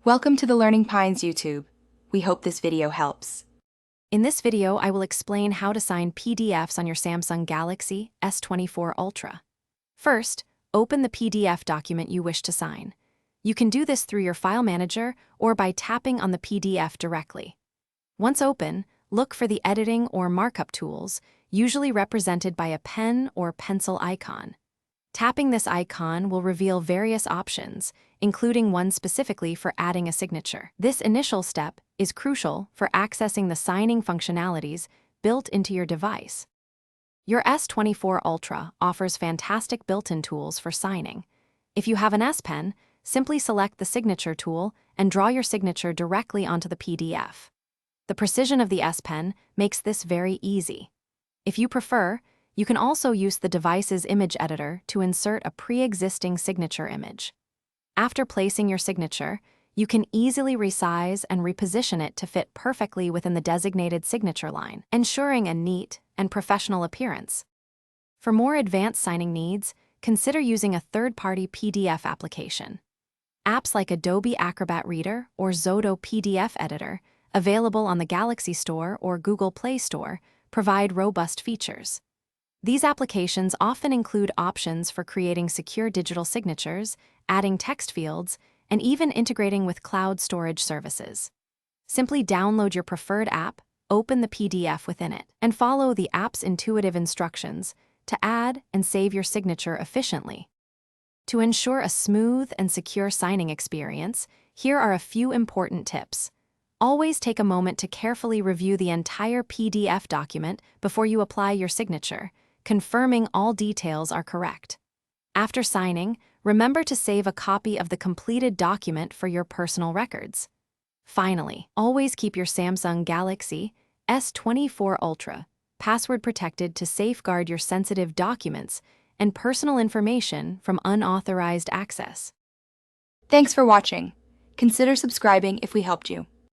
Welcome to the Learning Pines YouTube. We hope this video helps. In this video, I will explain how to sign PDFs on your Samsung Galaxy S24 Ultra. First, open the PDF document you wish to sign. You can do this through your file manager or by tapping on the PDF directly. Once open, look for the editing or markup tools, usually represented by a pen or pencil icon. Tapping this icon will reveal various options, including one specifically for adding a signature. This initial step is crucial for accessing the signing functionalities built into your device. Your S24 Ultra offers fantastic built-in tools for signing. If you have an S Pen, simply select the Signature tool and draw your signature directly onto the PDF. The precision of the S Pen makes this very easy. If you prefer, you can also use the device's image editor to insert a pre-existing signature image. After placing your signature, you can easily resize and reposition it to fit perfectly within the designated signature line, ensuring a neat and professional appearance. For more advanced signing needs, consider using a third-party PDF application. Apps like Adobe Acrobat Reader or Zoto PDF Editor, available on the Galaxy Store or Google Play Store, provide robust features. These applications often include options for creating secure digital signatures, adding text fields, and even integrating with cloud storage services. Simply download your preferred app, open the PDF within it, and follow the app's intuitive instructions to add and save your signature efficiently. To ensure a smooth and secure signing experience, here are a few important tips. Always take a moment to carefully review the entire PDF document before you apply your signature, confirming all details are correct. After signing, remember to save a copy of the completed document for your personal records. Finally, always keep your Samsung Galaxy S24 Ultra password protected to safeguard your sensitive documents and personal information from unauthorized access. Thanks for watching. Consider subscribing if we helped you.